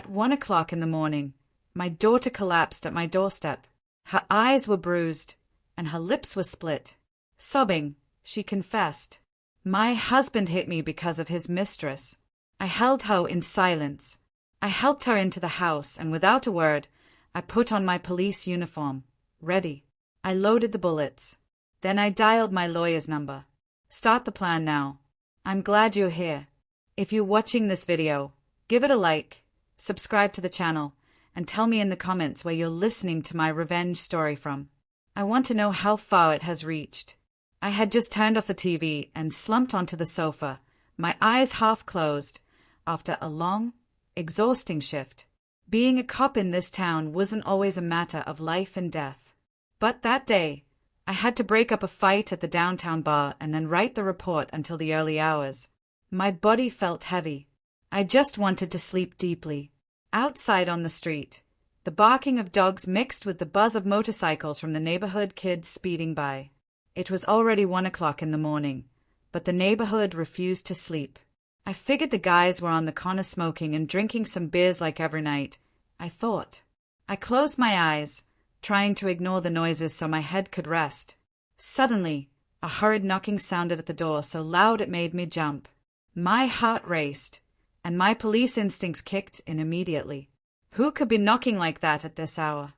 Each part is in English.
At 1 o'clock in the morning, my daughter collapsed at my doorstep. Her eyes were bruised, and her lips were split. Sobbing, she confessed, "My husband hit me because of his mistress." I held her in silence. I helped her into the house, and without a word, I put on my police uniform. Ready. I loaded the bullets. Then I dialed my lawyer's number. "Start the plan now." I'm glad you're here. If you're watching this video, give it a like, subscribe to the channel, and tell me in the comments where you're listening to my revenge story from. I want to know how far it has reached. I had just turned off the TV and slumped onto the sofa, my eyes half closed, after a long, exhausting shift. Being a cop in this town wasn't always a matter of life and death. But that day, I had to break up a fight at the downtown bar and then write the report until the early hours. My body felt heavy. I just wanted to sleep deeply. Outside on the street, the barking of dogs mixed with the buzz of motorcycles from the neighborhood kids speeding by. It was already 1 o'clock in the morning, but the neighborhood refused to sleep. I figured the guys were on the corner smoking and drinking some beers like every night, I thought. I closed my eyes, trying to ignore the noises so my head could rest. Suddenly, a hurried knocking sounded at the door so loud it made me jump. My heart raced, and my police instincts kicked in immediately. Who could be knocking like that at this hour?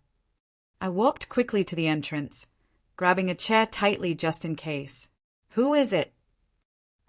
I walked quickly to the entrance, grabbing a chair tightly just in case. "Who is it?"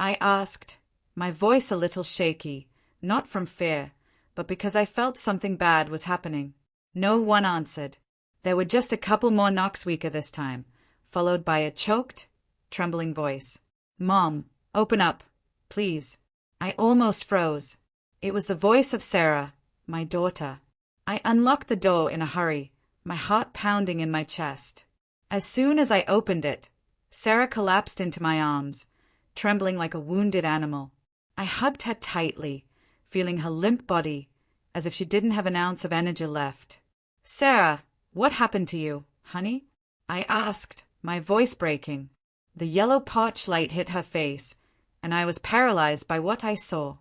I asked, my voice a little shaky, not from fear, but because I felt something bad was happening. No one answered. There were just a couple more knocks, weaker this time, followed by a choked, trembling voice. "Mom, open up, please." I almost froze. It was the voice of Sarah, my daughter. I unlocked the door in a hurry, my heart pounding in my chest. As soon as I opened it, Sarah collapsed into my arms, trembling like a wounded animal. I hugged her tightly, feeling her limp body, as if she didn't have an ounce of energy left. "Sarah, what happened to you, honey?" I asked, my voice breaking. The yellow porch light hit her face, and I was paralyzed by what I saw.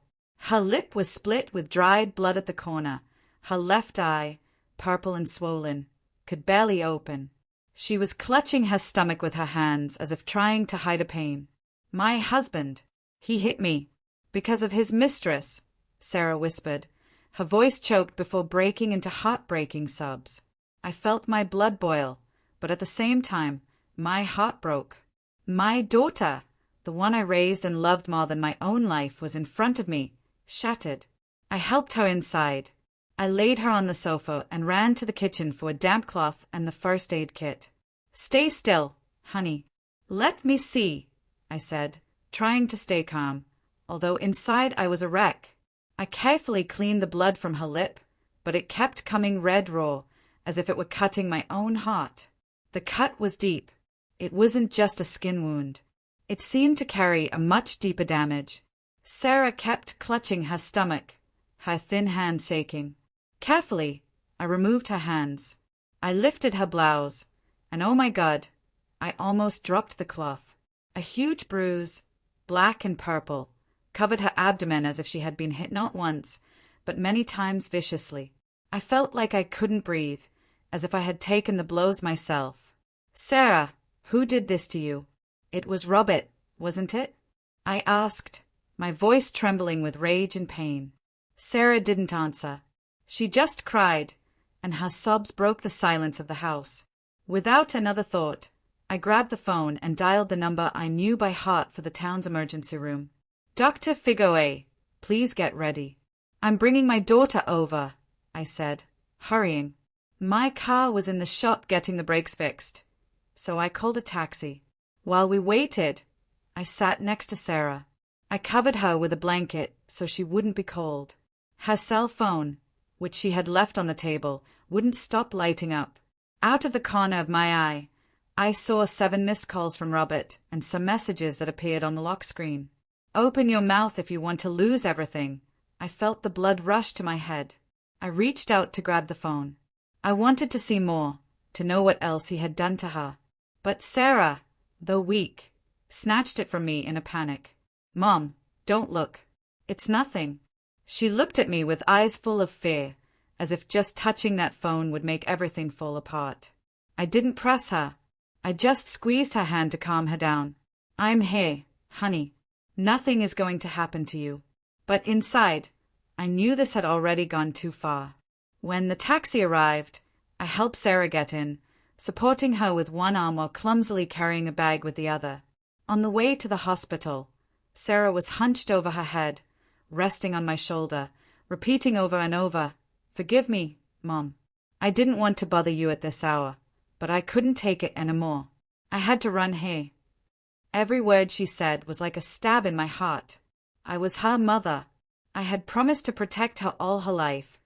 Her lip was split with dried blood at the corner. Her left eye, purple and swollen, could barely open. She was clutching her stomach with her hands as if trying to hide a pain. "My husband, he hit me because of his mistress," Sarah whispered, her voice choked before breaking into heartbreaking sobs. I felt my blood boil, but at the same time, my heart broke. My daughter, the one I raised and loved more than my own life, was in front of me, shattered. I helped her inside. I laid her on the sofa and ran to the kitchen for a damp cloth and the first aid kit. "Stay still, honey." "Let me see," I said, trying to stay calm, although inside I was a wreck. I carefully cleaned the blood from her lip, but it kept coming red raw, as if it were cutting my own heart. The cut was deep. It wasn't just a skin wound. It seemed to carry a much deeper damage. Sarah kept clutching her stomach, her thin hands shaking. Carefully, I removed her hands. I lifted her blouse, and oh my God, I almost dropped the cloth. A huge bruise, black and purple, covered her abdomen as if she had been hit not once, but many times viciously. I felt like I couldn't breathe, as if I had taken the blows myself. "Sarah, who did this to you?" "It was Robert, wasn't it?" I asked, my voice trembling with rage and pain. Sarah didn't answer. She just cried, and her sobs broke the silence of the house. Without another thought, I grabbed the phone and dialed the number I knew by heart for the town's emergency room. "Dr. Figoe, please get ready." "I'm bringing my daughter over," I said, hurrying. My car was in the shop getting the brakes fixed, so I called a taxi. While we waited, I sat next to Sarah. I covered her with a blanket so she wouldn't be cold. Her cell phone, which she had left on the table, wouldn't stop lighting up. Out of the corner of my eye, I saw 7 missed calls from Robert and some messages that appeared on the lock screen. "Open your mouth if you want to lose everything." I felt the blood rush to my head. I reached out to grab the phone. I wanted to see more, to know what else he had done to her. But Sarah, though weak, snatched it from me in a panic. "Mom, don't look. It's nothing." She looked at me with eyes full of fear, as if just touching that phone would make everything fall apart. I didn't press her. I just squeezed her hand to calm her down. "I'm here, honey. Nothing is going to happen to you." But inside, I knew this had already gone too far. When the taxi arrived, I helped Sarah get in, supporting her with one arm while clumsily carrying a bag with the other. On the way to the hospital, Sarah was hunched over her head, resting on my shoulder, repeating over and over, "Forgive me, Mom. I didn't want to bother you at this hour, but I couldn't take it anymore. I had to run here." Every word she said was like a stab in my heart. I was her mother. I had promised to protect her all her life,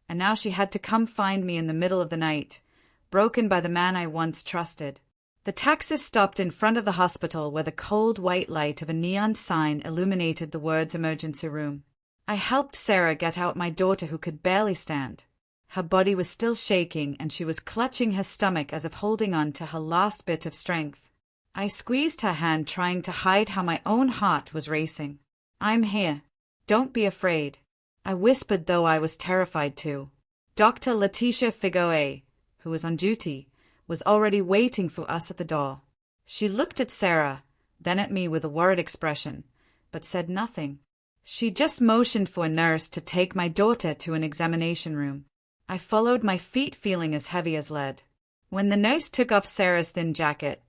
and now she had to come find me in the middle of the night, broken by the man I once trusted. The taxi stopped in front of the hospital where the cold white light of a neon sign illuminated the words "emergency room." I helped Sarah get out my daughter, who could barely stand. Her body was still shaking, and she was clutching her stomach as if holding on to her last bit of strength. I squeezed her hand, trying to hide how my own heart was racing. "I'm here. Don't be afraid," I whispered, though I was terrified too. Dr. Letitia Figoe, who was on duty, was already waiting for us at the door. She looked at Sarah, then at me with a worried expression, but said nothing. She just motioned for a nurse to take my daughter to an examination room. I followed, my feet feeling as heavy as lead. When the nurse took off Sarah's thin jacket,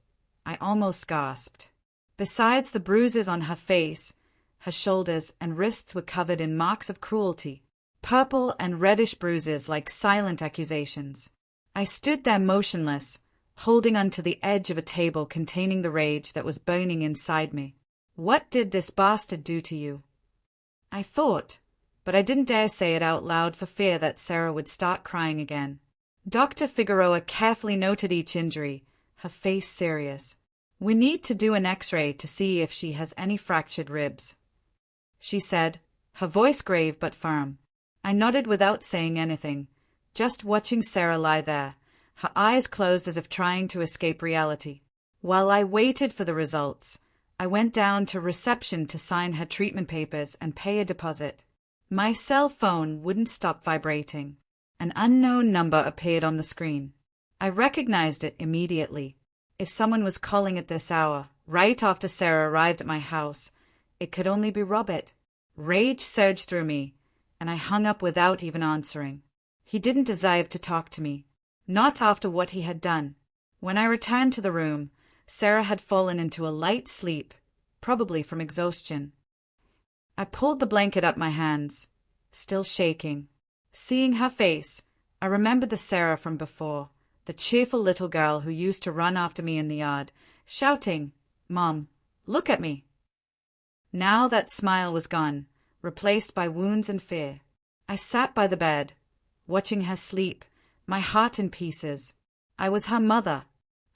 I almost gasped. Besides the bruises on her face, her shoulders and wrists were covered in marks of cruelty, purple and reddish bruises like silent accusations. I stood there motionless, holding onto the edge of a table containing the rage that was burning inside me. "What did this bastard do to you?" I thought, but I didn't dare say it out loud for fear that Sarah would start crying again. Dr. Figueroa carefully noted each injury, her face serious. "We need to do an X-ray to see if she has any fractured ribs," she said, her voice grave but firm. I nodded without saying anything, just watching Sarah lie there, her eyes closed as if trying to escape reality. While I waited for the results, I went down to reception to sign her treatment papers and pay a deposit. My cell phone wouldn't stop vibrating. An unknown number appeared on the screen. I recognized it immediately. If someone was calling at this hour, right after Sarah arrived at my house, it could only be Robert. Rage surged through me, and I hung up without even answering. He didn't deserve to talk to me, not after what he had done. When I returned to the room, Sarah had fallen into a light sleep, probably from exhaustion. I pulled the blanket up my hands, still shaking. Seeing her face, I remembered the Sarah from before, the cheerful little girl who used to run after me in the yard, shouting, "Mom, look at me." Now that smile was gone, replaced by wounds and fear. I sat by the bed, watching her sleep, my heart in pieces. I was her mother.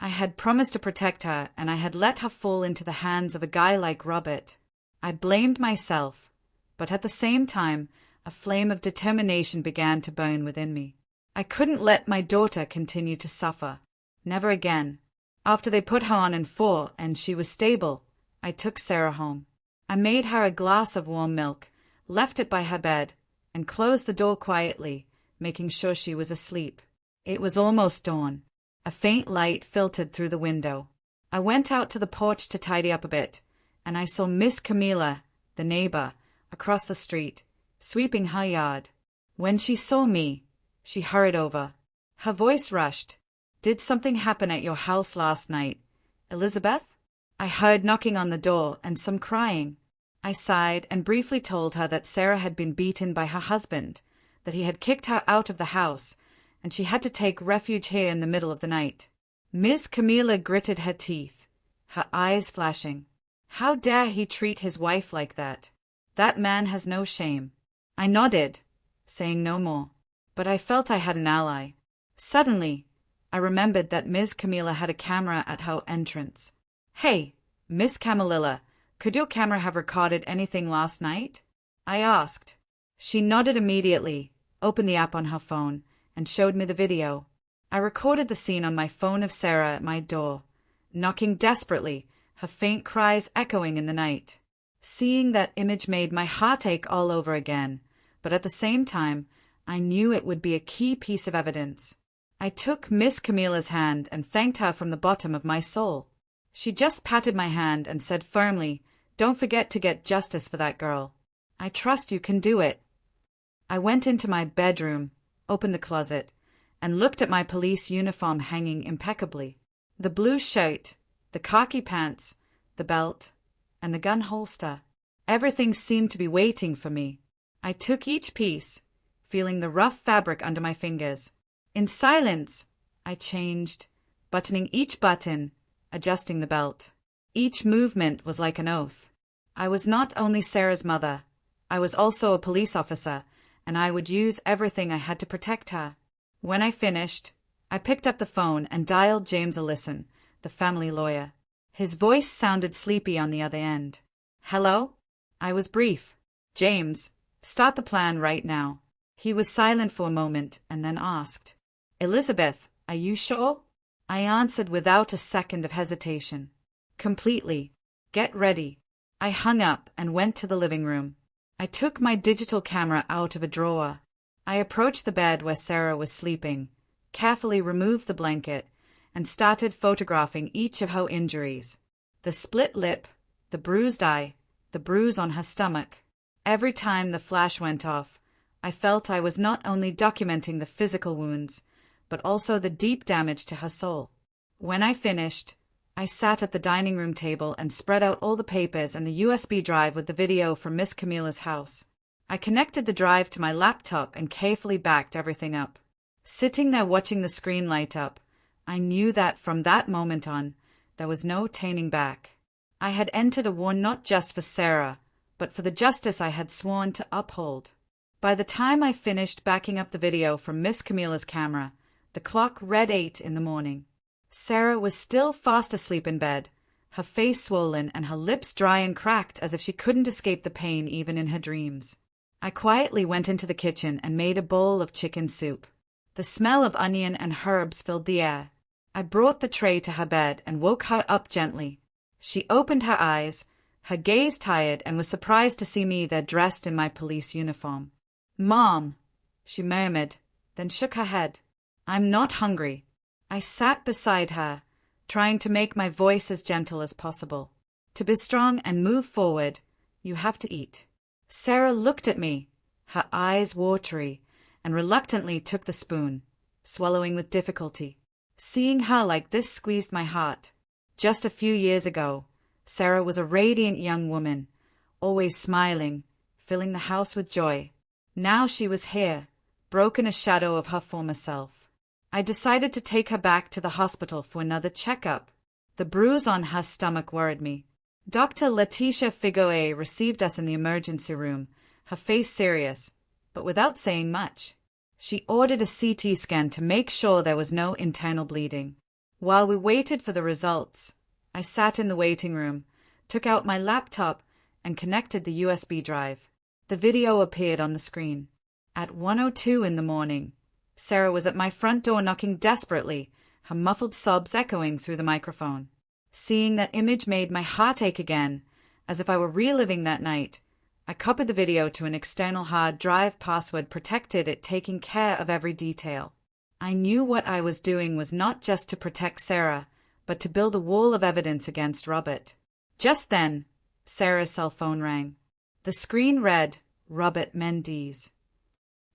I had promised to protect her, and I had let her fall into the hands of a guy like Robert. I blamed myself, but at the same time, a flame of determination began to burn within me. I couldn't let my daughter continue to suffer. Never again. After they put her on N4 and she was stable, I took Sarah home. I made her a glass of warm milk, left it by her bed, and closed the door quietly, making sure she was asleep. It was almost dawn. A faint light filtered through the window. I went out to the porch to tidy up a bit, and I saw Miss Camila, the neighbor, across the street, sweeping her yard. When she saw me, she hurried over. Her voice rushed. "Did something happen at your house last night, Elizabeth?" I heard knocking on the door and some crying. I sighed and briefly told her that Sarah had been beaten by her husband, that he had kicked her out of the house, and she had to take refuge here in the middle of the night. Miss Camila gritted her teeth, her eyes flashing. How dare he treat his wife like that? That man has no shame. I nodded, saying no more, but I felt I had an ally. Suddenly, I remembered that Miss Camila had a camera at her entrance. "Hey, Miss Camilla, could your camera have recorded anything last night?" I asked. She nodded immediately, opened the app on her phone, and showed me the video. I recorded the scene on my phone of Sarah at my door, knocking desperately, her faint cries echoing in the night. Seeing that image made my heart ache all over again, but at the same time, I knew it would be a key piece of evidence. I took Miss Camilla's hand and thanked her from the bottom of my soul. She just patted my hand and said firmly, "Don't forget to get justice for that girl. I trust you can do it." I went into my bedroom, opened the closet, and looked at my police uniform hanging impeccably. The blue shirt, the khaki pants, the belt, and the gun holster. Everything seemed to be waiting for me. I took each piece, feeling the rough fabric under my fingers. In silence, I changed, buttoning each button, adjusting the belt. Each movement was like an oath. I was not only Sarah's mother, I was also a police officer, and I would use everything I had to protect her. When I finished, I picked up the phone and dialed James Allison, the family lawyer. His voice sounded sleepy on the other end. "Hello?" I was brief. "James, start the plan right now." He was silent for a moment and then asked, "Elizabeth, are you sure?" I answered without a second of hesitation. "Completely. Get ready." I hung up and went to the living room. I took my digital camera out of a drawer. I approached the bed where Sarah was sleeping, carefully removed the blanket, and started photographing each of her injuries. The split lip, the bruised eye, the bruise on her stomach. Every time the flash went off, I felt I was not only documenting the physical wounds, but also the deep damage to her soul. When I finished, I sat at the dining room table and spread out all the papers and the USB drive with the video from Miss Camilla's house. I connected the drive to my laptop and carefully backed everything up. Sitting there watching the screen light up, I knew that from that moment on, there was no turning back. I had entered a war not just for Sarah, but for the justice I had sworn to uphold. By the time I finished backing up the video from Miss Camilla's camera, the clock read 8 in the morning. Sarah was still fast asleep in bed, her face swollen and her lips dry and cracked as if she couldn't escape the pain even in her dreams. I quietly went into the kitchen and made a bowl of chicken soup. The smell of onion and herbs filled the air. I brought the tray to her bed and woke her up gently. She opened her eyes, her gaze tired, and was surprised to see me there dressed in my police uniform. "Mom," she murmured, then shook her head. "I'm not hungry." I sat beside her, trying to make my voice as gentle as possible. To be strong and move forward, you have to eat. Sarah looked at me, her eyes watery, and reluctantly took the spoon, swallowing with difficulty. Seeing her like this squeezed my heart. Just a few years ago, Sarah was a radiant young woman, always smiling, filling the house with joy. Now she was here, broken a shadow of her former self. I decided to take her back to the hospital for another checkup. The bruise on her stomach worried me. Dr. Letitia Figoe received us in the emergency room, her face serious, but without saying much. She ordered a CT scan to make sure there was no internal bleeding. While we waited for the results, I sat in the waiting room, took out my laptop, and connected the USB drive. The video appeared on the screen. At 1:02 in the morning, Sarah was at my front door knocking desperately, her muffled sobs echoing through the microphone. Seeing that image made my heart ache again, as if I were reliving that night. I copied the video to an external hard drive, password protected it, taking care of every detail. I knew what I was doing was not just to protect Sarah, but to build a wall of evidence against Robert. Just then, Sarah's cell phone rang. The screen read, "Robert Mendes."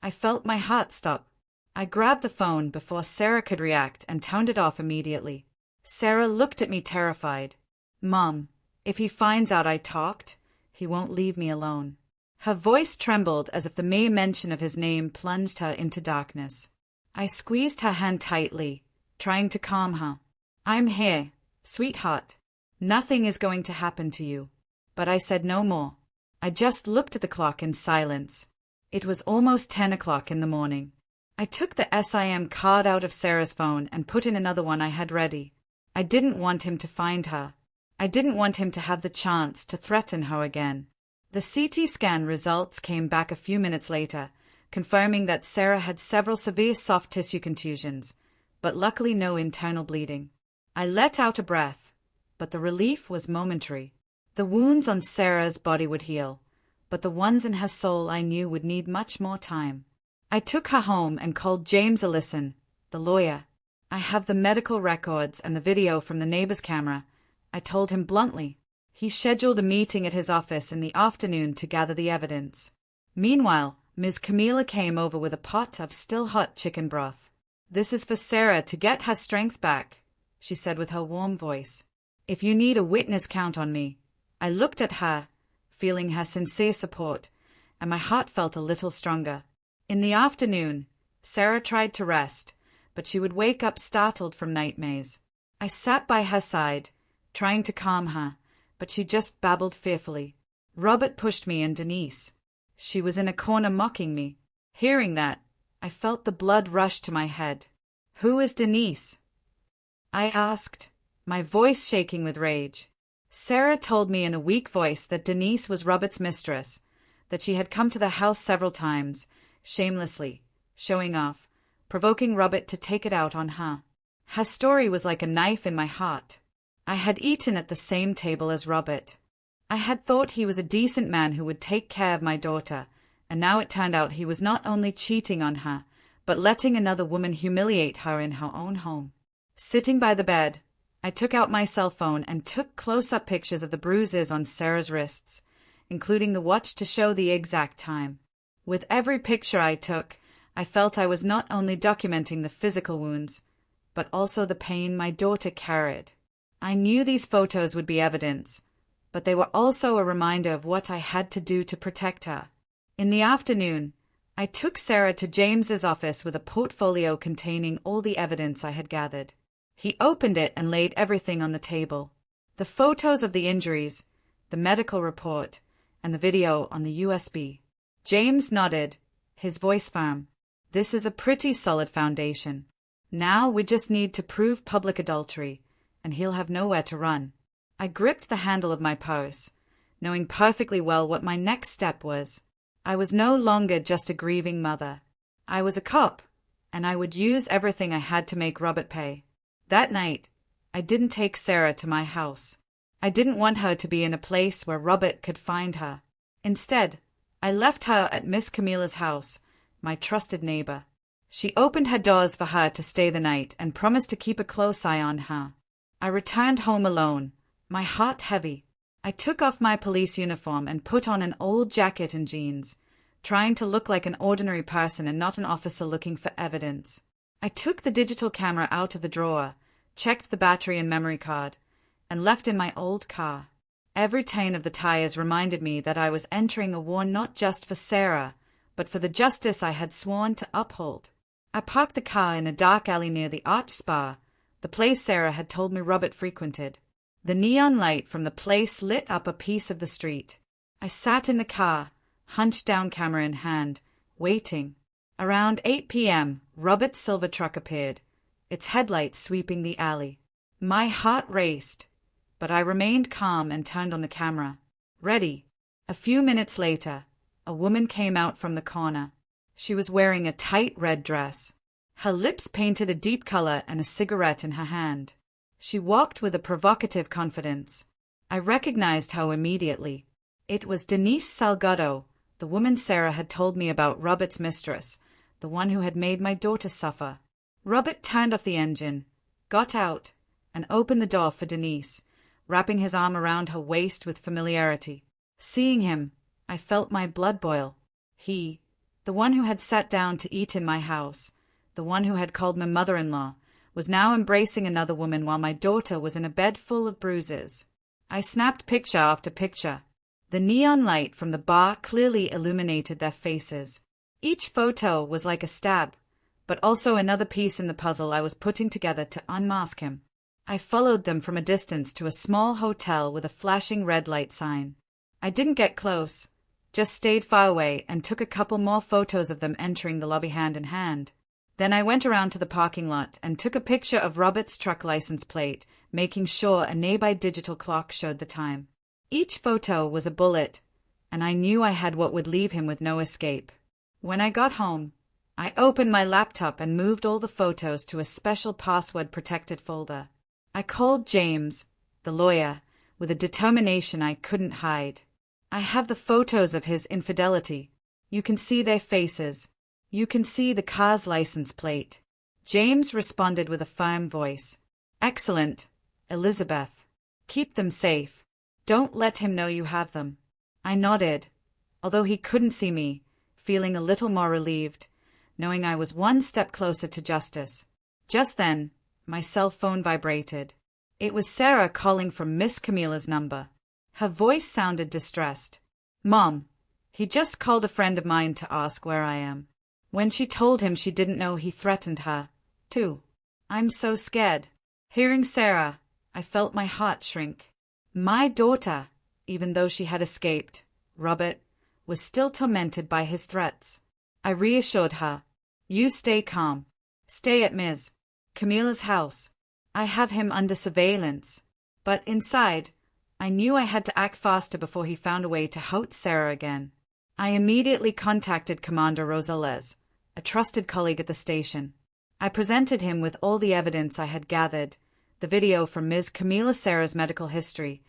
I felt my heart stop. I grabbed the phone before Sarah could react and turned it off immediately. Sarah looked at me terrified. "Mom, if he finds out I talked, he won't leave me alone." Her voice trembled as if the mere mention of his name plunged her into darkness. I squeezed her hand tightly, trying to calm her. "I'm here, sweetheart. Nothing is going to happen to you." But I said no more. I just looked at the clock in silence. It was almost 10 o'clock in the morning. I took the SIM card out of Sarah's phone and put in another one I had ready. I didn't want him to find her. I didn't want him to have the chance to threaten her again. The CT scan results came back a few minutes later, confirming that Sarah had several severe soft tissue contusions, but luckily no internal bleeding. I let out a breath, but the relief was momentary. The wounds on Sarah's body would heal, but the ones in her soul I knew would need much more time. I took her home and called James Allison, the lawyer. I have the medical records and the video from the neighbor's camera, I told him bluntly. He scheduled a meeting at his office in the afternoon to gather the evidence. Meanwhile, Ms. Camila came over with a pot of still hot chicken broth. "This is for Sarah to get her strength back," she said with her warm voice. "If you need a witness, count on me." I looked at her, feeling her sincere support, and my heart felt a little stronger. In the afternoon, Sarah tried to rest, but she would wake up startled from nightmares. I sat by her side, trying to calm her, but she just babbled fearfully. Robert pushed me and Denise. She was in a corner mocking me. Hearing that, I felt the blood rush to my head. "Who is Denise?" I asked, my voice shaking with rage. Sarah told me in a weak voice that Denise was Robert's mistress, that she had come to the house several times, shamelessly, showing off, provoking Robert to take it out on her. Her story was like a knife in my heart. I had eaten at the same table as Robert. I had thought he was a decent man who would take care of my daughter, and now it turned out he was not only cheating on her, but letting another woman humiliate her in her own home. Sitting by the bed, I took out my cell phone and took close-up pictures of the bruises on Sarah's wrists, including the watch to show the exact time. With every picture I took, I felt I was not only documenting the physical wounds, but also the pain my daughter carried. I knew these photos would be evidence, but they were also a reminder of what I had to do to protect her. In the afternoon, I took Sarah to James's office with a portfolio containing all the evidence I had gathered. He opened it and laid everything on the table. The photos of the injuries, the medical report, and the video on the USB. James nodded, his voice firm. "This is a pretty solid foundation. Now we just need to prove public adultery, and he'll have nowhere to run." I gripped the handle of my purse, knowing perfectly well what my next step was. I was no longer just a grieving mother. I was a cop, and I would use everything I had to make Robert pay. That night, I didn't take Sarah to my house. I didn't want her to be in a place where Robert could find her. Instead, I left her at Miss Camila's house, my trusted neighbor. She opened her doors for her to stay the night and promised to keep a close eye on her. I returned home alone, my heart heavy. I took off my police uniform and put on an old jacket and jeans, trying to look like an ordinary person and not an officer looking for evidence. I took the digital camera out of the drawer, checked the battery and memory card, and left in my old car. Every tang of the tires reminded me that I was entering a war not just for Sarah, but for the justice I had sworn to uphold. I parked the car in a dark alley near the Arch Spa, the place Sarah had told me Robert frequented. The neon light from the place lit up a piece of the street. I sat in the car, hunched down, camera in hand, waiting. Around 8 p.m., Robert's silver truck appeared, its headlights sweeping the alley. My heart raced, but I remained calm and turned on the camera. Ready. A few minutes later, a woman came out from the corner. She was wearing a tight red dress. Her lips painted a deep color and a cigarette in her hand. She walked with a provocative confidence. I recognized her immediately. It was Denise Salgado, the woman Sarah had told me about, Robert's mistress, the one who had made my daughter suffer. Robert turned off the engine, got out, and opened the door for Denise, wrapping his arm around her waist with familiarity. Seeing him, I felt my blood boil. He, the one who had sat down to eat in my house, the one who had called me mother-in-law, was now embracing another woman while my daughter was in a bed full of bruises. I snapped picture after picture. The neon light from the bar clearly illuminated their faces. Each photo was like a stab, but also another piece in the puzzle I was putting together to unmask him. I followed them from a distance to a small hotel with a flashing red light sign. I didn't get close, just stayed far away and took a couple more photos of them entering the lobby hand in hand. Then I went around to the parking lot and took a picture of Robert's truck license plate, making sure a nearby digital clock showed the time. Each photo was a bullet, and I knew I had what would leave him with no escape. When I got home, I opened my laptop and moved all the photos to a special password-protected folder. I called James, the lawyer, with a determination I couldn't hide. "I have the photos of his infidelity. You can see their faces. You can see the car's license plate. James responded with a firm voice. Excellent, Elizabeth. Keep them safe. Don't let him know you have them. I nodded, although he couldn't see me, feeling a little more relieved, knowing I was one step closer to justice. Just then, my cell phone vibrated. It was Sarah calling from Miss Camilla's number. Her voice sounded distressed. Mom, he just called a friend of mine to ask where I am. When she told him she didn't know he threatened her, too. I'm so scared. Hearing Sarah, I felt my heart shrink. My daughter, even though she had escaped, Robert, was still tormented by his threats. I reassured her. You stay calm. Stay at Ms. Camilla's house. I have him under surveillance. But inside, I knew I had to act faster before he found a way to hurt Sarah again. I immediately contacted Commander Rosales, a trusted colleague at the station. I presented him with all the evidence I had gathered, the video from Ms. Camilla Sarah's medical history,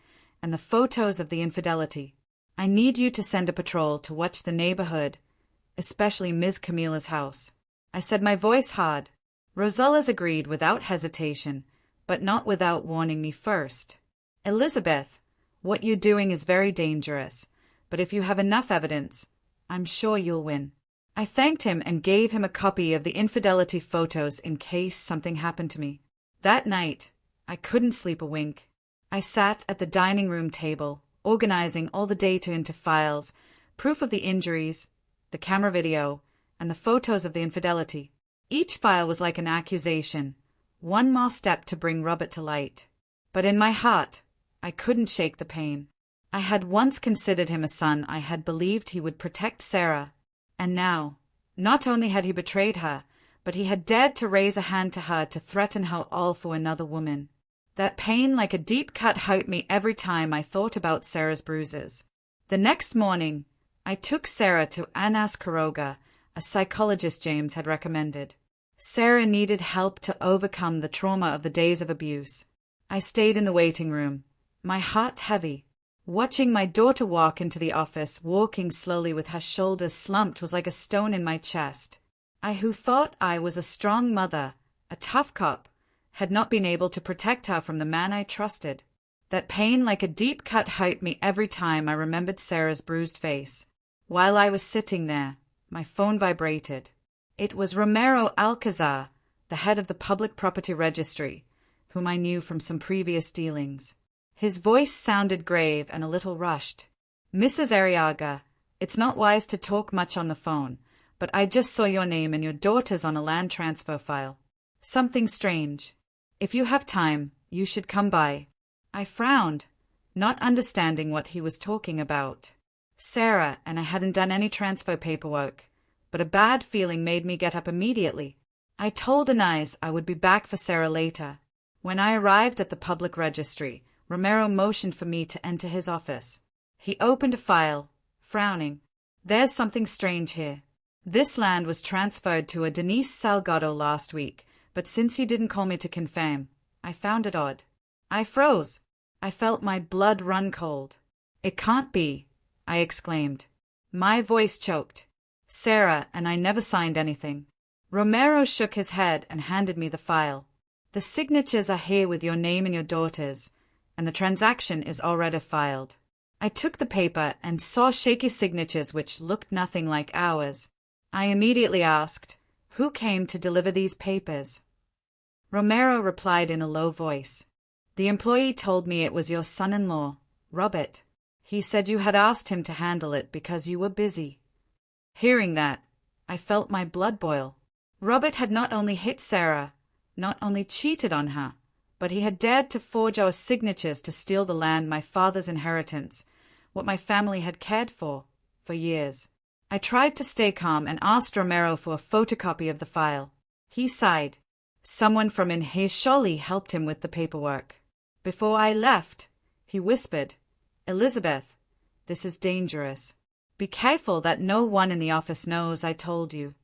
and the photos of the infidelity. I need you to send a patrol to watch the neighborhood, especially Ms. Camilla's house. I said, my voice hard. Rosales agreed without hesitation, but not without warning me first. Elizabeth, what you're doing is very dangerous, but if you have enough evidence, I'm sure you'll win. I thanked him and gave him a copy of the infidelity photos in case something happened to me. That night, I couldn't sleep a wink. I sat at the dining room table, organizing all the data into files, proof of the injuries, the camera video, and the photos of the infidelity. Each file was like an accusation, one more step to bring Robert to light. But in my heart, I couldn't shake the pain. I had once considered him a son. I had believed he would protect Sarah. And now, not only had he betrayed her, but he had dared to raise a hand to her to threaten her all for another woman. That pain like a deep cut hurt me every time I thought about Sarah's bruises. The next morning, I took Sarah to Anas Quiroga, a psychologist James had recommended. Sarah needed help to overcome the trauma of the days of abuse. I stayed in the waiting room, my heart heavy. Watching my daughter walk into the office, walking slowly with her shoulders slumped, was like a stone in my chest. I, who thought I was a strong mother, a tough cop, had not been able to protect her from the man I trusted. That pain like a deep cut hurt me every time I remembered Sarah's bruised face. While I was sitting there, my phone vibrated. It was Romero Alcazar, the head of the Public Property Registry, whom I knew from some previous dealings. His voice sounded grave and a little rushed. Mrs. Arriaga, it's not wise to talk much on the phone, but I just saw your name and your daughter's on a land transfer file. Something strange. If you have time, you should come by. I frowned, not understanding what he was talking about. Sarah and I hadn't done any transfer paperwork, but a bad feeling made me get up immediately. I told Anais I would be back for Sarah later. When I arrived at the public registry, Romero motioned for me to enter his office. He opened a file, frowning. There's something strange here. This land was transferred to a Denise Salgado last week, but since he didn't call me to confirm, I found it odd. I froze. I felt my blood run cold. It can't be, I exclaimed. My voice choked. Sarah and I never signed anything. Romero shook his head and handed me the file. The signatures are here with your name and your daughter's, and the transaction is already filed. I took the paper and saw shaky signatures which looked nothing like ours. I immediately asked, who came to deliver these papers? Romero replied in a low voice. The employee told me it was your son-in-law, Robert. He said you had asked him to handle it because you were busy. Hearing that, I felt my blood boil. Robert had not only hit Sarah, not only cheated on her, but he had dared to forge our signatures to steal the land, my father's inheritance, what my family had cared for years. I tried to stay calm and asked Romero for a photocopy of the file. He sighed. Someone from Inhesholi helped him with the paperwork. Before I left, he whispered, Elizabeth, this is dangerous. Be careful that no one in the office knows I told you.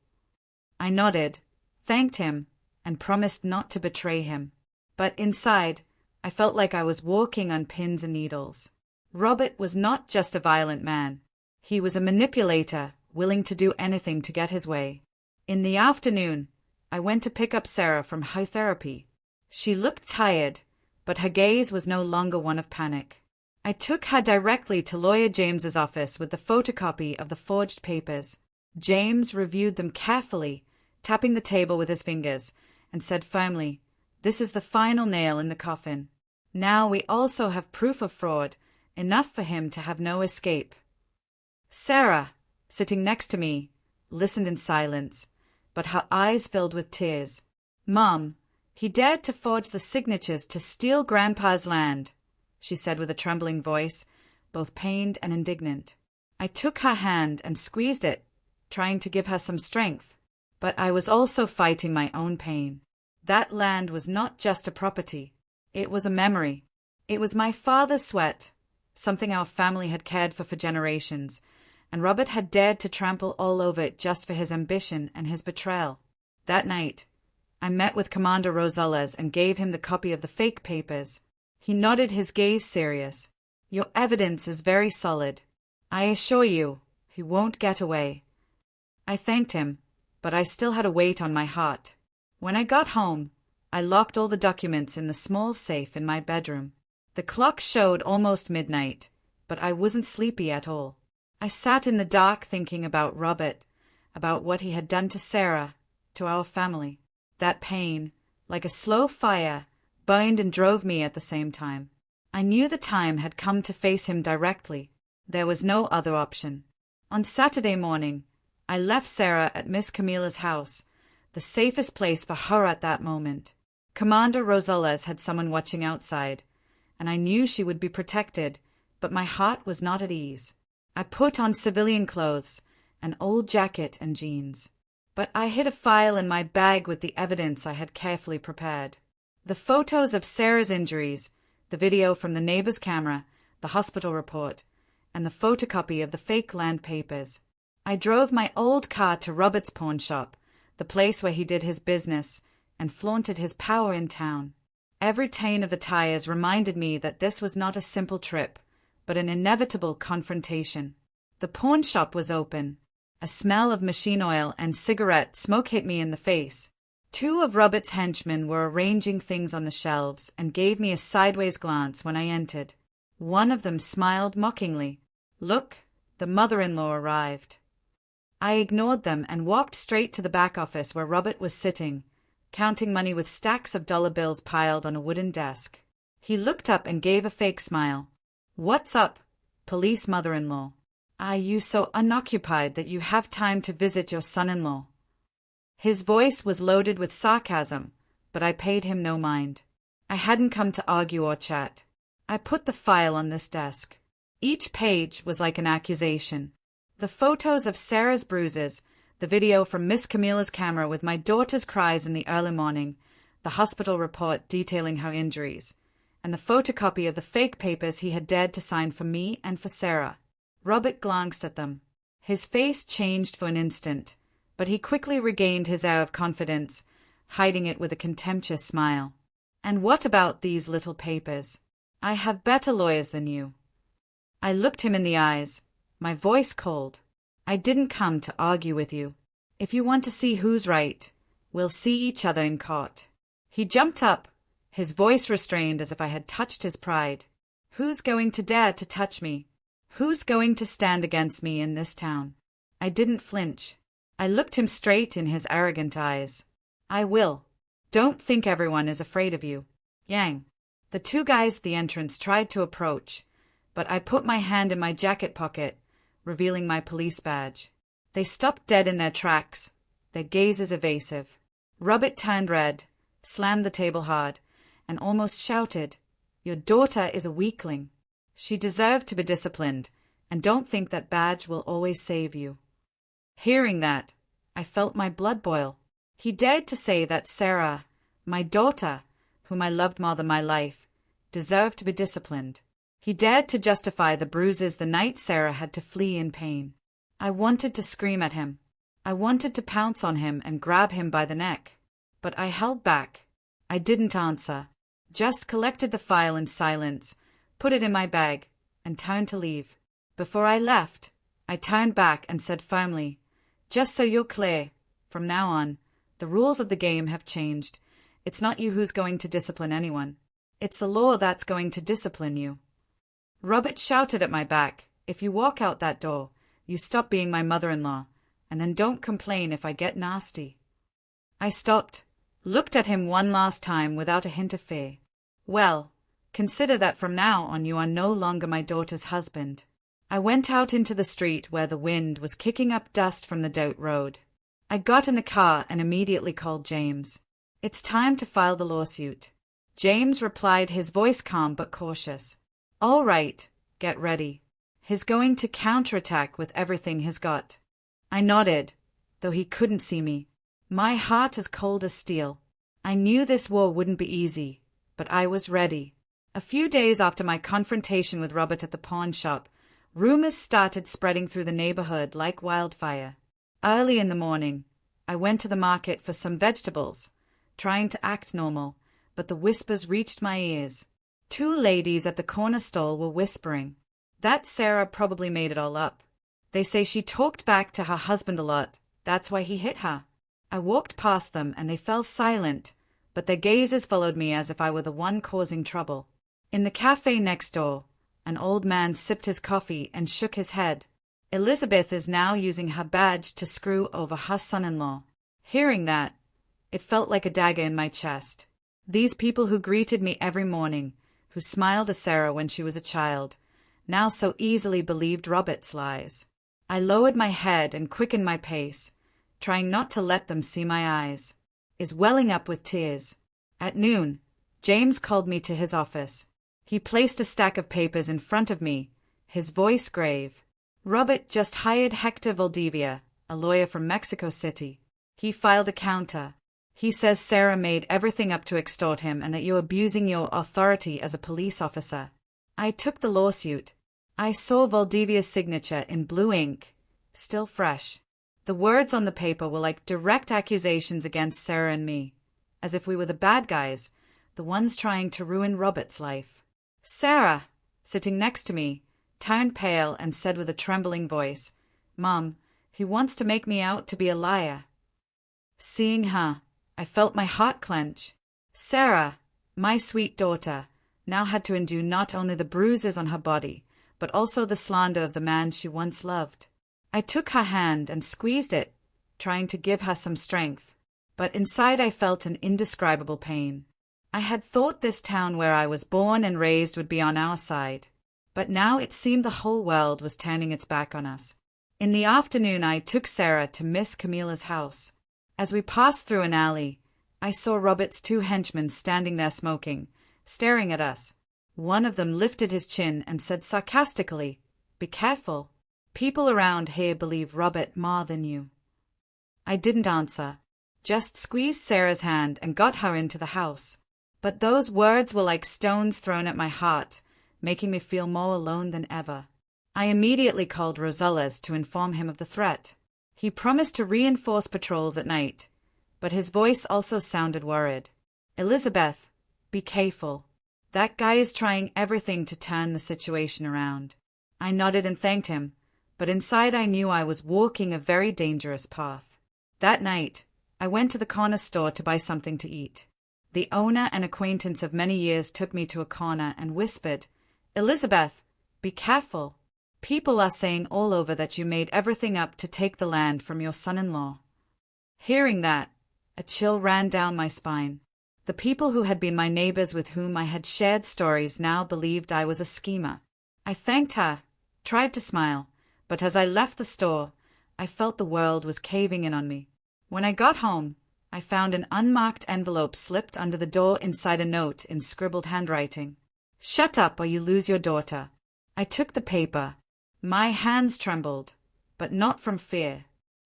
I nodded, thanked him, and promised not to betray him. But inside, I felt like I was walking on pins and needles. Robert was not just a violent man. He was a manipulator, willing to do anything to get his way. In the afternoon, I went to pick up Sarah from her therapy. She looked tired, but her gaze was no longer one of panic. I took her directly to Lawyer James's office with the photocopy of the forged papers. James reviewed them carefully, tapping the table with his fingers, and said firmly, "This is the final nail in the coffin. Now we also have proof of fraud, enough for him to have no escape." Sarah, sitting next to me, listened in silence, but her eyes filled with tears. "Mom, he dared to forge the signatures to steal Grandpa's land," she said with a trembling voice, both pained and indignant. I took her hand and squeezed it, trying to give her some strength, but I was also fighting my own pain. That land was not just a property. It was a memory. It was my father's sweat, something our family had cared for generations, and Robert had dared to trample all over it just for his ambition and his betrayal. That night, I met with Commander Rosales and gave him the copy of the fake papers. He nodded, his gaze serious. "Your evidence is very solid. I assure you, he won't get away." I thanked him, but I still had a weight on my heart. When I got home, I locked all the documents in the small safe in my bedroom. The clock showed almost midnight, but I wasn't sleepy at all. I sat in the dark thinking about Robert, about what he had done to Sarah, to our family. That pain, like a slow fire, burned and drove me at the same time. I knew the time had come to face him directly. There was no other option. On Saturday morning, I left Sarah at Miss Camilla's house, the safest place for her at that moment. Commander Rosales had someone watching outside, and I knew she would be protected, but my heart was not at ease. I put on civilian clothes, an old jacket and jeans. But I hid a file in my bag with the evidence I had carefully prepared. The photos of Sarah's injuries, the video from the neighbor's camera, the hospital report, and the photocopy of the fake land papers. I drove my old car to Robert's pawn shop, the place where he did his business, and flaunted his power in town. Every tang of the tires reminded me that this was not a simple trip, but an inevitable confrontation. The pawn shop was open. A smell of machine oil and cigarette smoke hit me in the face. Two of Robert's henchmen were arranging things on the shelves and gave me a sideways glance when I entered. One of them smiled mockingly. "Look, the mother-in-law arrived." I ignored them and walked straight to the back office where Robert was sitting, counting money with stacks of dollar bills piled on a wooden desk. He looked up and gave a fake smile. "What's up, police mother-in-law? Are you so unoccupied that you have time to visit your son-in-law?" His voice was loaded with sarcasm, but I paid him no mind. I hadn't come to argue or chat. I put the file on this desk. Each page was like an accusation. The photos of Sarah's bruises, the video from Miss Camilla's camera with my daughter's cries in the early morning, the hospital report detailing her injuries, and the photocopy of the fake papers he had dared to sign for me and for Sarah. Robert glanced at them. His face changed for an instant, but he quickly regained his air of confidence, hiding it with a contemptuous smile. "And what about these little papers? I have better lawyers than you." I looked him in the eyes, my voice cold. "I didn't come to argue with you. If you want to see who's right, we'll see each other in court." He jumped up, his voice restrained as if I had touched his pride. "Who's going to dare to touch me? Who's going to stand against me in this town?" I didn't flinch. I looked him straight in his arrogant eyes. "I will. Don't think everyone is afraid of you." Yang. The two guys at the entrance tried to approach, but I put my hand in my jacket pocket, revealing my police badge. They stopped dead in their tracks, their gazes evasive. Robert turned red, slammed the table hard, and almost shouted, "Your daughter is a weakling. She deserved to be disciplined, and don't think that badge will always save you." Hearing that, I felt my blood boil. He dared to say that Sarah, my daughter, whom I loved more than my life, deserved to be disciplined. He dared to justify the bruises the night Sarah had to flee in pain. I wanted to scream at him. I wanted to pounce on him and grab him by the neck. But I held back. I didn't answer, just collected the file in silence, put it in my bag, and turned to leave. Before I left, I turned back and said firmly, "Just so you're clear, From now on, the rules of the game have changed. It's not you who's going to discipline anyone. It's the law that's going to discipline you. Robert shouted at my back, "If you walk out that door, you stop being my mother-in-law, and then don't complain if I get nasty." I stopped, looked at him one last time without a hint of fear. "Well, consider that from now on you are no longer my daughter's husband." I went out into the street where the wind was kicking up dust from the dirt road. I got in the car and immediately called James. "It's time to file the lawsuit." James replied, his voice calm but cautious. "All right, get ready. He's going to counterattack with everything he's got." I nodded, though he couldn't see me. My heart as cold as steel. I knew this war wouldn't be easy, but I was ready. A few days after my confrontation with Robert at the pawn shop, rumors started spreading through the neighborhood like wildfire. Early in the morning, I went to the market for some vegetables, trying to act normal, but the whispers reached my ears. Two ladies at the corner stall were whispering, "That Sarah probably made it all up. They say she talked back to her husband a lot, that's why he hit her." I walked past them and they fell silent, but their gazes followed me as if I were the one causing trouble. In the cafe next door, an old man sipped his coffee and shook his head. "Elizabeth is now using her badge to screw over her son-in-law." Hearing that, it felt like a dagger in my chest. These people who greeted me every morning, who smiled at Sarah when she was a child, now so easily believed Robert's lies. I lowered my head and quickened my pace, trying not to let them see my eyes, is welling up with tears. At noon, James called me to his office. He placed a stack of papers in front of me, his voice grave. "Robert just hired Hector Valdivia, a lawyer from Mexico City. He filed a counter. He says Sarah made everything up to extort him and that you're abusing your authority as a police officer." I took the lawsuit. I saw Valdivia's signature in blue ink, still fresh. The words on the paper were like direct accusations against Sarah and me, as if we were the bad guys, the ones trying to ruin Robert's life. Sarah, sitting next to me, turned pale and said with a trembling voice, "Mom, he wants to make me out to be a liar." Seeing her, I felt my heart clench. Sarah, my sweet daughter, now had to endure not only the bruises on her body, but also the slander of the man she once loved. I took her hand and squeezed it, trying to give her some strength, but inside I felt an indescribable pain. I had thought this town where I was born and raised would be on our side, but now it seemed the whole world was turning its back on us. In the afternoon I took Sarah to Miss Camilla's house. As we passed through an alley, I saw Robert's two henchmen standing there smoking, staring at us. One of them lifted his chin and said sarcastically, "Be careful. People around here believe Robert more than you." I didn't answer, just squeezed Sarah's hand and got her into the house. But those words were like stones thrown at my heart, making me feel more alone than ever. I immediately called Rosales to inform him of the threat. He promised to reinforce patrols at night, but his voice also sounded worried. "Elizabeth, be careful. That guy is trying everything to turn the situation around." I nodded and thanked him, but inside I knew I was walking a very dangerous path. That night, I went to the corner store to buy something to eat. The owner, an acquaintance of many years, took me to a corner and whispered, "Elizabeth, be careful. People are saying all over that you made everything up to take the land from your son-in-law." Hearing that, a chill ran down my spine. The people who had been my neighbors with whom I had shared stories now believed I was a schemer. I thanked her, tried to smile, but as I left the store, I felt the world was caving in on me. When I got home, I found an unmarked envelope slipped under the door inside a note in scribbled handwriting. "Shut up or you lose your daughter." I took the paper. My hands trembled, but not from fear.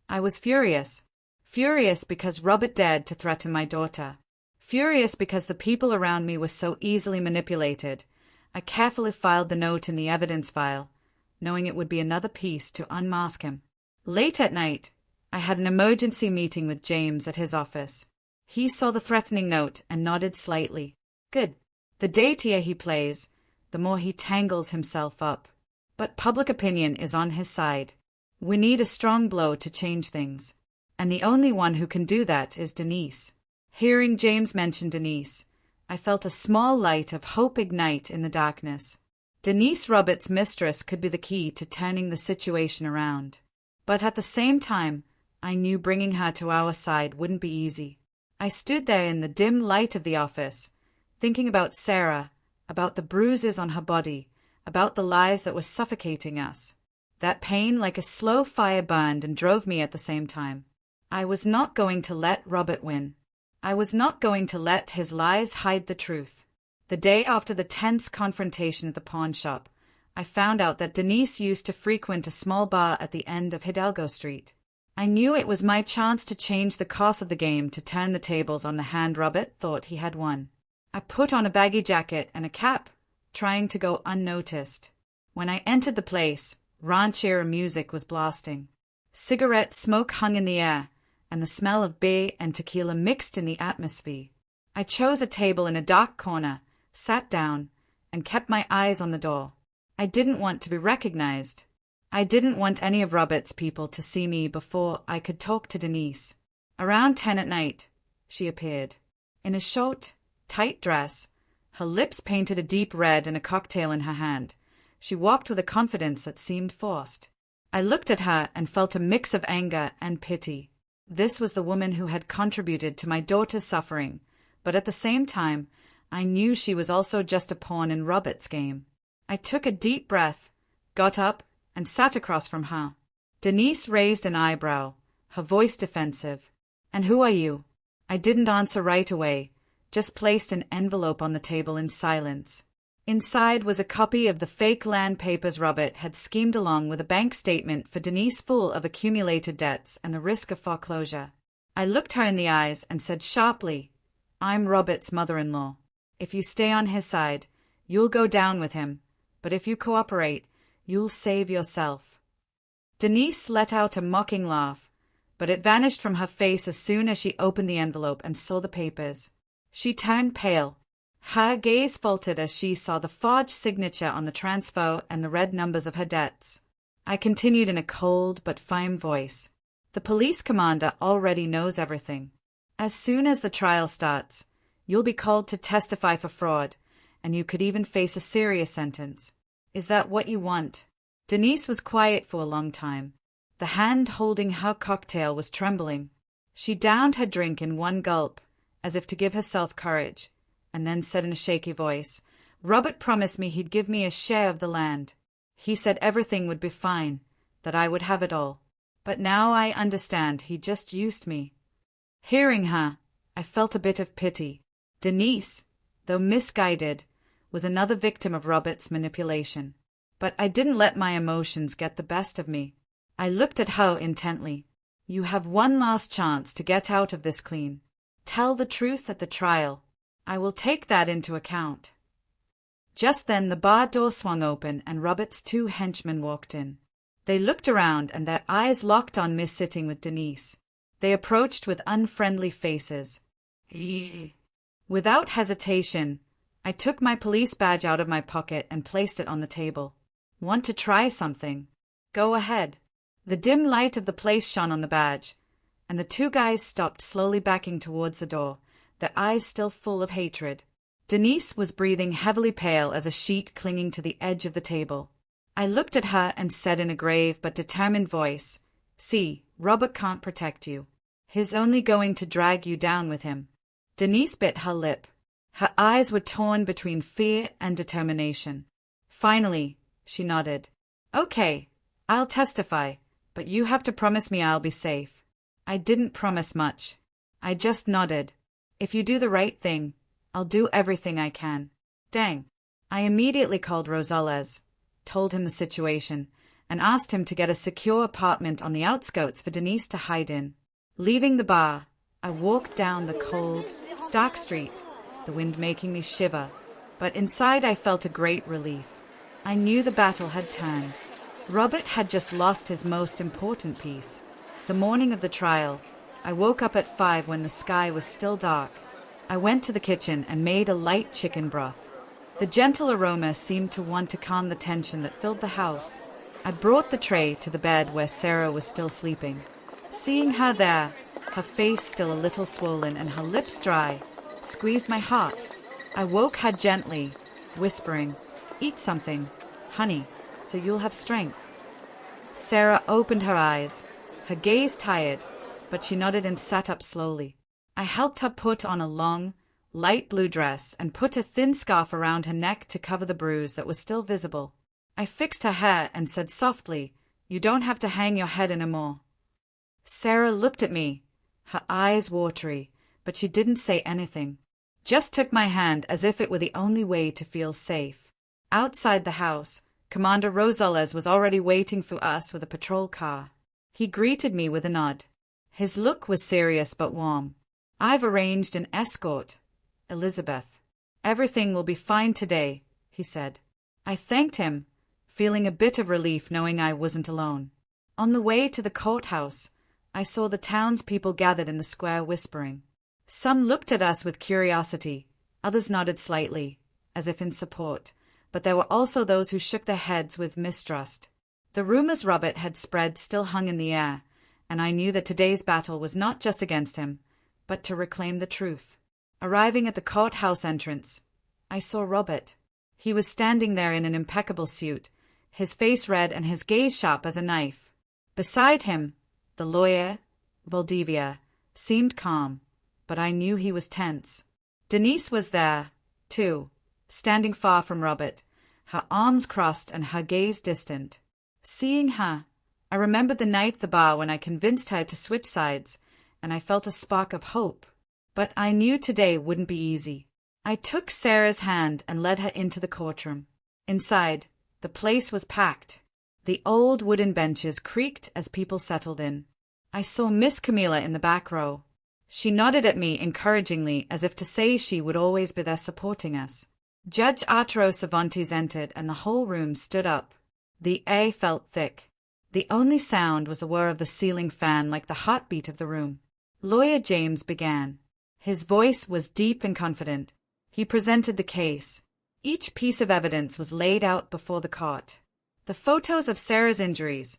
I was furious. Furious because Robert dared to threaten my daughter. Furious because the people around me were so easily manipulated. I carefully filed the note in the evidence file, knowing it would be another piece to unmask him. Late at night, I had an emergency meeting with James at his office. He saw the threatening note and nodded slightly. Good. The daintier he plays, the more he tangles himself up. But public opinion is on his side. We need a strong blow to change things. And the only one who can do that is Denise. Hearing James mention Denise, I felt a small light of hope ignite in the darkness. Denise Roberts' mistress could be the key to turning the situation around. But at the same time, I knew bringing her to our side wouldn't be easy. I stood there in the dim light of the office, thinking about Sarah, about the bruises on her body, about the lies that were suffocating us. That pain, like a slow fire, burned and drove me at the same time. I was not going to let Robert win. I was not going to let his lies hide the truth. The day after the tense confrontation at the pawn shop, I found out that Denise used to frequent a small bar at the end of Hidalgo Street. I knew it was my chance to change the course of the game, to turn the tables on the hand Robert thought he had won. I put on a baggy jacket and a cap, trying to go unnoticed. When I entered the place, ranchera music was blasting. Cigarette smoke hung in the air, and the smell of beer and tequila mixed in the atmosphere. I chose a table in a dark corner, sat down, and kept my eyes on the door. I didn't want to be recognized. I didn't want any of Robert's people to see me before I could talk to Denise. Around 10 at night, she appeared. In a short, tight dress, her lips painted a deep red and a cocktail in her hand. She walked with a confidence that seemed forced. I looked at her and felt a mix of anger and pity. This was the woman who had contributed to my daughter's suffering, but at the same time, I knew she was also just a pawn in Robert's game. I took a deep breath, got up, and sat across from her. Denise raised an eyebrow, her voice defensive. "And who are you?" I didn't answer right away, just placed an envelope on the table in silence. Inside was a copy of the fake land papers Robert had schemed, along with a bank statement for Denise full of accumulated debts and the risk of foreclosure. I looked her in the eyes and said sharply, "I'm Robert's mother-in-law. If you stay on his side, you'll go down with him, but if you cooperate, you'll save yourself." Denise let out a mocking laugh, but it vanished from her face as soon as she opened the envelope and saw the papers. She turned pale. Her gaze faltered as she saw the forged signature on the transfer and the red numbers of her debts. I continued in a cold but firm voice. "The police commander already knows everything. As soon as the trial starts, you'll be called to testify for fraud, and you could even face a serious sentence. Is that what you want?" Denise was quiet for a long time. The hand holding her cocktail was trembling. She downed her drink in one gulp, as if to give herself courage, and then said in a shaky voice, "Robert promised me he'd give me a share of the land. He said everything would be fine, that I would have it all. But now I understand he just used me." Hearing her, I felt a bit of pity. Denise, though misguided, was another victim of Robert's manipulation. But I didn't let my emotions get the best of me. I looked at her intently. "You have one last chance to get out of this clean. Tell the truth at the trial. I will take that into account." Just then the bar door swung open and Robert's two henchmen walked in. They looked around and their eyes locked on me sitting with Denise. They approached with unfriendly faces. Without hesitation, I took my police badge out of my pocket and placed it on the table. "Want to try something? Go ahead." The dim light of the place shone on the badge, and the two guys stopped, slowly backing towards the door, their eyes still full of hatred. Denise was breathing heavily, pale as a sheet clinging to the edge of the table. I looked at her and said in a grave but determined voice, "See, Robert can't protect you. He's only going to drag you down with him." Denise bit her lip. Her eyes were torn between fear and determination. Finally, she nodded. "Okay, I'll testify, but you have to promise me I'll be safe." I didn't promise much. I just nodded. "If you do the right thing, I'll do everything I can." Dang. I immediately called Rosales, told him the situation, and asked him to get a secure apartment on the outskirts for Denise to hide in. Leaving the bar, I walked down the cold, dark street, the wind making me shiver, but inside I felt a great relief. I knew the battle had turned. Robert had just lost his most important piece. The morning of the trial, I woke up at 5 when the sky was still dark. I went to the kitchen and made a light chicken broth. The gentle aroma seemed to want to calm the tension that filled the house. I brought the tray to the bed where Sarah was still sleeping. Seeing her there, her face still a little swollen and her lips dry, squeezed my heart. I woke her gently, whispering, "Eat something, honey, so you'll have strength." Sarah opened her eyes, her gaze tired, but she nodded and sat up slowly. I helped her put on a long, light blue dress and put a thin scarf around her neck to cover the bruise that was still visible. I fixed her hair and said softly, "You don't have to hang your head anymore." Sarah looked at me, her eyes watery, but she didn't say anything. Just took my hand as if it were the only way to feel safe. Outside the house, Commander Rosales was already waiting for us with a patrol car. He greeted me with a nod. His look was serious but warm. "I've arranged an escort, Elizabeth. Everything will be fine today," he said. I thanked him, feeling a bit of relief knowing I wasn't alone. On the way to the courthouse, I saw the townspeople gathered in the square whispering. Some looked at us with curiosity, others nodded slightly, as if in support, but there were also those who shook their heads with mistrust. The rumors Robert had spread still hung in the air, and I knew that today's battle was not just against him, but to reclaim the truth. Arriving at the courthouse entrance, I saw Robert. He was standing there in an impeccable suit, his face red and his gaze sharp as a knife. Beside him, the lawyer, Valdivia, seemed calm, but I knew he was tense. Denise was there, too, standing far from Robert, her arms crossed and her gaze distant. Seeing her, I remembered the night at the bar when I convinced her to switch sides, and I felt a spark of hope. But I knew today wouldn't be easy. I took Sarah's hand and led her into the courtroom. Inside, the place was packed. The old wooden benches creaked as people settled in. I saw Miss Camilla in the back row. She nodded at me encouragingly as if to say she would always be there supporting us. Judge Arturo Cervantes entered and the whole room stood up. The air felt thick. The only sound was the whir of the ceiling fan like the heartbeat of the room. Lawyer James began. His voice was deep and confident. He presented the case. Each piece of evidence was laid out before the court. The photos of Sarah's injuries,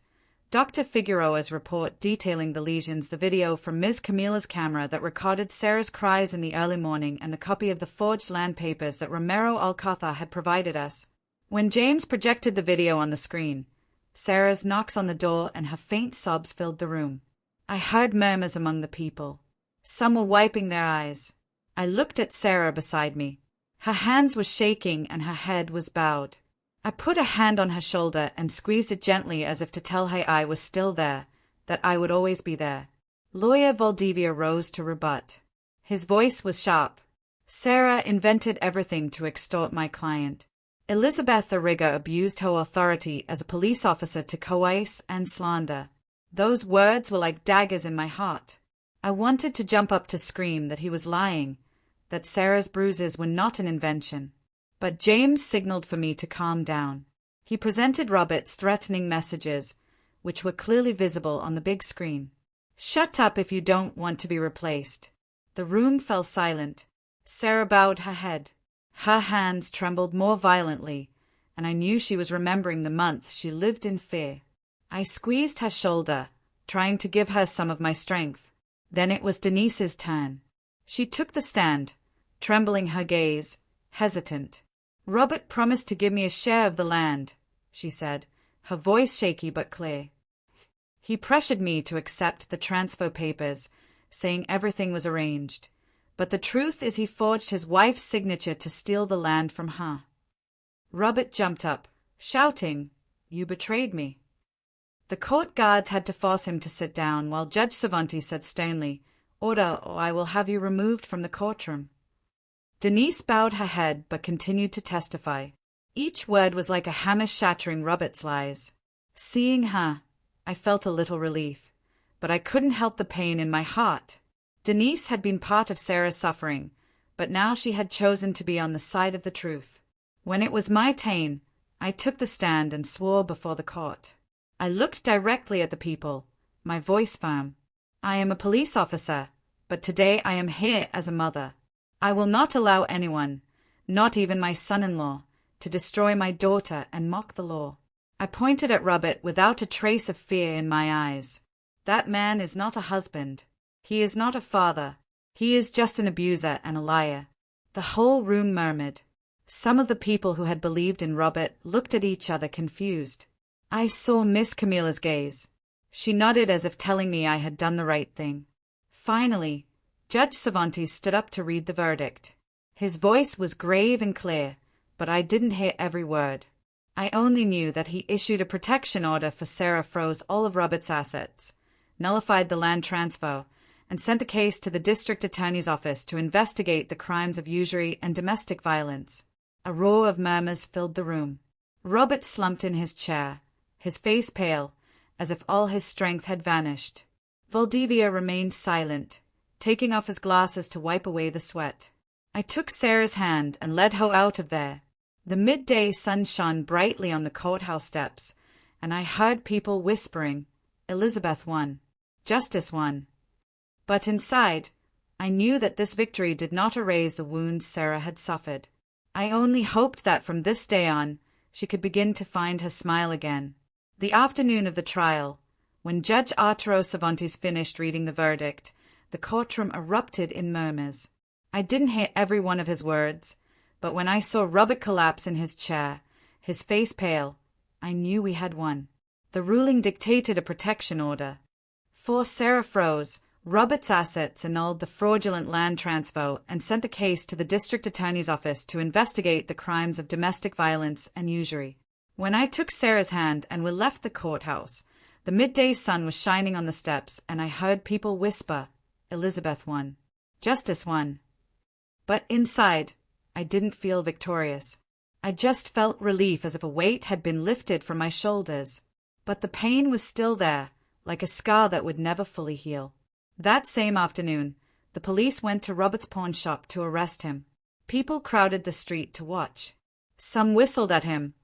Dr. Figueroa's report detailing the lesions, the video from Ms. Camilla's camera that recorded Sarah's cries in the early morning, and the copy of the forged land papers that Romero Alcázar had provided us. When James projected the video on the screen, Sarah's knocks on the door and her faint sobs filled the room. I heard murmurs among the people. Some were wiping their eyes. I looked at Sarah beside me. Her hands were shaking and her head was bowed. I put a hand on her shoulder and squeezed it gently as if to tell her I was still there, that I would always be there. Lawyer Valdivia rose to rebut. His voice was sharp. Sarah invented everything to extort my client. Elizabeth Arriga abused her authority as a police officer to coerce and slander. Those words were like daggers in my heart. I wanted to jump up to scream that he was lying, that Sarah's bruises were not an invention. But James signaled for me to calm down. He presented Robert's threatening messages, which were clearly visible on the big screen. "Shut up if you don't want to be replaced." The room fell silent. Sarah bowed her head. Her hands trembled more violently, and I knew she was remembering the month she lived in fear. I squeezed her shoulder, trying to give her some of my strength. Then it was Denise's turn. She took the stand, trembling her gaze, hesitant. "Robert promised to give me a share of the land," she said, her voice shaky but clear. "He pressured me to accept the transfer papers, saying everything was arranged. But the truth is he forged his wife's signature to steal the land from her." Robert jumped up, shouting, "You betrayed me." The court guards had to force him to sit down while Judge Cervantes said sternly, "Order, or I will have you removed from the courtroom." Denise bowed her head but continued to testify. Each word was like a hammer shattering Robert's lies. Seeing her, I felt a little relief, but I couldn't help the pain in my heart. Denise had been part of Sarah's suffering, but now she had chosen to be on the side of the truth. When it was my turn, I took the stand and swore before the court. I looked directly at the people, my voice firm. "I am a police officer, but today I am here as a mother. I will not allow anyone, not even my son-in-law, to destroy my daughter and mock the law." I pointed at Robert without a trace of fear in my eyes. That man is not a husband. He is not a father. He is just an abuser and a liar. The whole room murmured. Some of the people who had believed in Robert looked at each other confused. I saw Miss Camilla's gaze. She nodded as if telling me I had done the right thing. Finally, Judge Cervantes stood up to read the verdict. His voice was grave and clear, but I didn't hear every word. I only knew that he issued a protection order for Sarah, froze all of Robert's assets, nullified the land transfer, and sent the case to the district attorney's office to investigate the crimes of usury and domestic violence. A roar of murmurs filled the room. Robert slumped in his chair, his face pale, as if all his strength had vanished. Valdivia remained silent, taking off his glasses to wipe away the sweat. I took Sarah's hand and led her out of there. The midday sun shone brightly on the courthouse steps, and I heard people whispering, "Elizabeth won. Justice won." But inside, I knew that this victory did not erase the wounds Sarah had suffered. I only hoped that from this day on, she could begin to find her smile again. The afternoon of the trial, when Judge Arturo Cervantes finished reading the verdict, the courtroom erupted in murmurs. I didn't hear every one of his words, but when I saw Robert collapse in his chair, his face pale, I knew we had won. The ruling dictated a protection order. For Sarah froze, Robert's assets annulled the fraudulent land transfer and sent the case to the district attorney's office to investigate the crimes of domestic violence and usury. When I took Sarah's hand and we left the courthouse, the midday sun was shining on the steps, and I heard people whisper, "Elizabeth won. Justice won." But inside, I didn't feel victorious. I just felt relief, as if a weight had been lifted from my shoulders. But the pain was still there, like a scar that would never fully heal. That same afternoon, the police went to Robert's pawn shop to arrest him. People crowded the street to watch. Some whistled at him,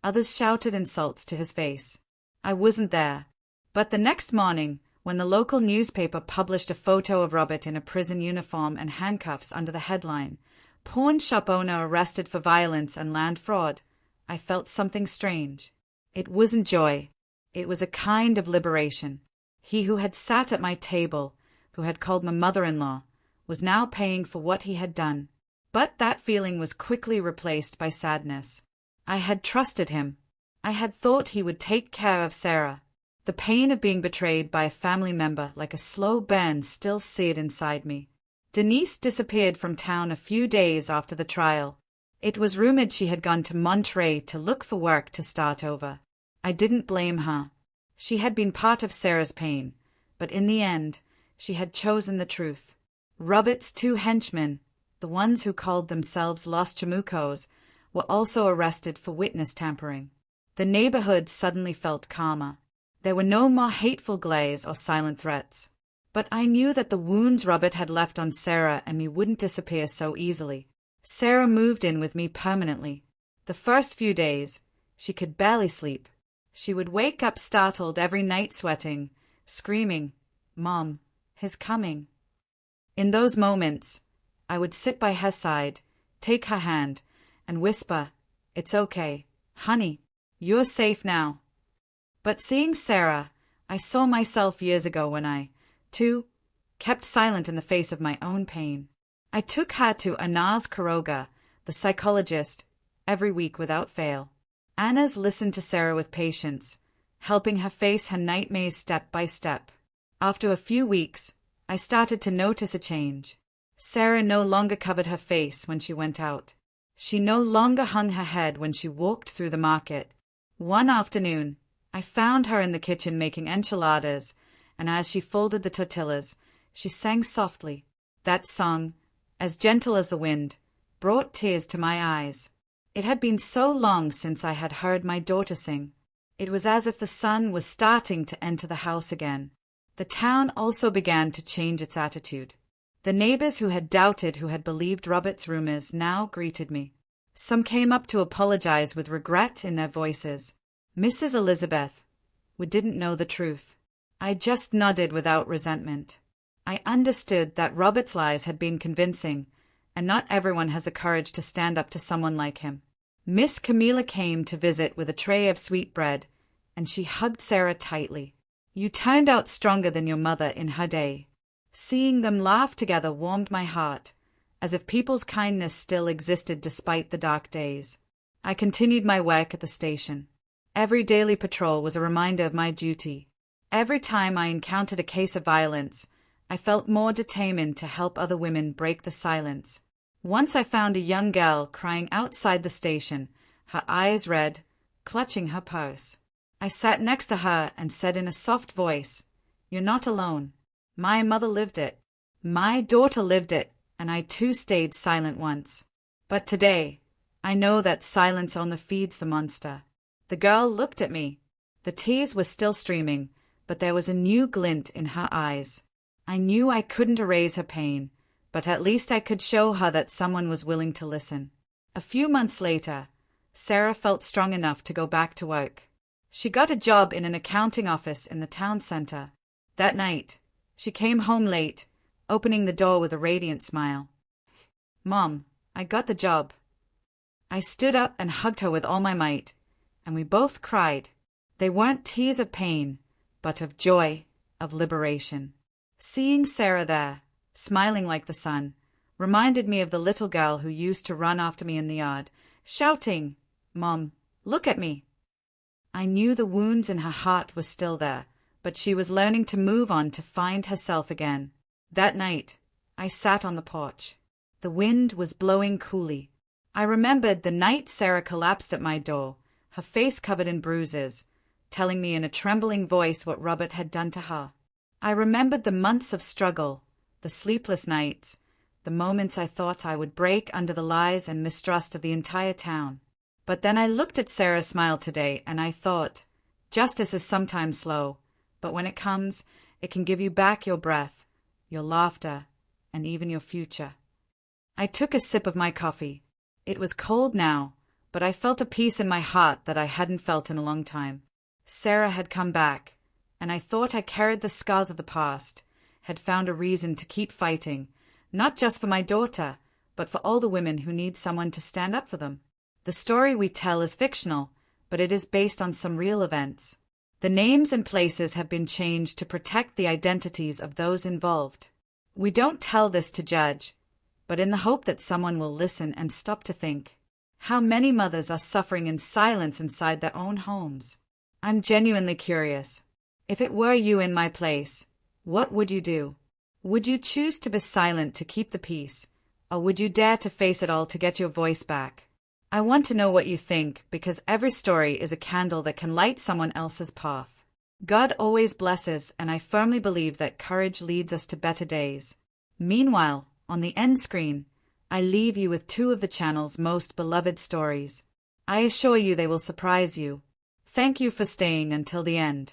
others shouted insults to his face. I wasn't there. But the next morning, when the local newspaper published a photo of Robert in a prison uniform and handcuffs under the headline, "Pawn shop owner arrested for violence and land fraud," I felt something strange. It wasn't joy. It was a kind of liberation. He who had sat at my table, who had called my mother-in-law, was now paying for what he had done. But that feeling was quickly replaced by sadness. I had trusted him. I had thought he would take care of Sarah. The pain of being betrayed by a family member, like a slow burn, still seared inside me. Denise disappeared from town a few days after the trial. It was rumored she had gone to Monterey to look for work to start over. I didn't blame her. She had been part of Sarah's pain, but in the end, she had chosen the truth. Robert's two henchmen, the ones who called themselves Los Chamucos, were also arrested for witness tampering. The neighborhood suddenly felt calmer. There were no more hateful glares or silent threats. But I knew that the wounds Robert had left on Sarah and me wouldn't disappear so easily. Sarah moved in with me permanently. The first few days, she could barely sleep. She would wake up startled every night, sweating, screaming, "Mom, he's coming." In those moments, I would sit by her side, take her hand, and whisper, "It's okay, honey, you're safe now." But seeing Sarah, I saw myself years ago when I, too, kept silent in the face of my own pain. I took her to Inez Quiroga, the psychologist, every week without fail. Inez listened to Sarah with patience, helping her face her nightmares step by step. After a few weeks, I started to notice a change. Sarah no longer covered her face when she went out. She no longer hung her head when she walked through the market. One afternoon, I found her in the kitchen making enchiladas, and as she folded the tortillas, she sang softly. That song, as gentle as the wind, brought tears to my eyes. It had been so long since I had heard my daughter sing. It was as if the sun was starting to enter the house again. The town also began to change its attitude. The neighbors who had doubted, who had believed Robert's rumors, now greeted me. Some came up to apologize with regret in their voices. "Mrs. Elizabeth, we didn't know the truth." I just nodded without resentment. I understood that Robert's lies had been convincing, and not everyone has the courage to stand up to someone like him. Miss Camilla came to visit with a tray of sweetbread, and she hugged Sarah tightly. You turned out stronger than your mother in her day. Seeing them laugh together warmed my heart, as if people's kindness still existed despite the dark days. I continued my work at the station. Every daily patrol was a reminder of my duty. Every time I encountered a case of violence, I felt more determined to help other women break the silence. Once I found a young girl crying outside the station, her eyes red, clutching her purse. I sat next to her and said in a soft voice, "You're not alone. My mother lived it. My daughter lived it, and I too stayed silent once. But today, I know that silence only feeds the monster." The girl looked at me. The tears were still streaming, but there was a new glint in her eyes. I knew I couldn't erase her pain, but at least I could show her that someone was willing to listen. A few months later, Sarah felt strong enough to go back to work. She got a job in an accounting office in the town center. That night, she came home late, opening the door with a radiant smile. "Mom, I got the job." I stood up and hugged her with all my might, and we both cried. They weren't tears of pain, but of joy, of liberation. Seeing Sarah there, smiling like the sun, reminded me of the little girl who used to run after me in the yard, shouting, "Mom, look at me." I knew the wounds in her heart were still there, but she was learning to move on to find herself again. That night, I sat on the porch. The wind was blowing coolly. I remembered the night Sarah collapsed at my door, her face covered in bruises, telling me in a trembling voice what Robert had done to her. I remembered the months of struggle, the sleepless nights, the moments I thought I would break under the lies and mistrust of the entire town. But then I looked at Sarah's smile today and I thought, justice is sometimes slow, but when it comes, it can give you back your breath, your laughter, and even your future. I took a sip of my coffee. It was cold now, but I felt a peace in my heart that I hadn't felt in a long time. Sarah had come back, and I thought I carried the scars of the past, had found a reason to keep fighting, not just for my daughter, but for all the women who need someone to stand up for them. The story we tell is fictional, but it is based on some real events. The names and places have been changed to protect the identities of those involved. We don't tell this to judge, but in the hope that someone will listen and stop to think. How many mothers are suffering in silence inside their own homes? I'm genuinely curious. If it were you in my place, what would you do? Would you choose to be silent to keep the peace, or would you dare to face it all to get your voice back? I want to know what you think, because every story is a candle that can light someone else's path. God always blesses, and I firmly believe that courage leads us to better days. Meanwhile, on the end screen, I leave you with two of the channel's most beloved stories. I assure you they will surprise you. Thank you for staying until the end.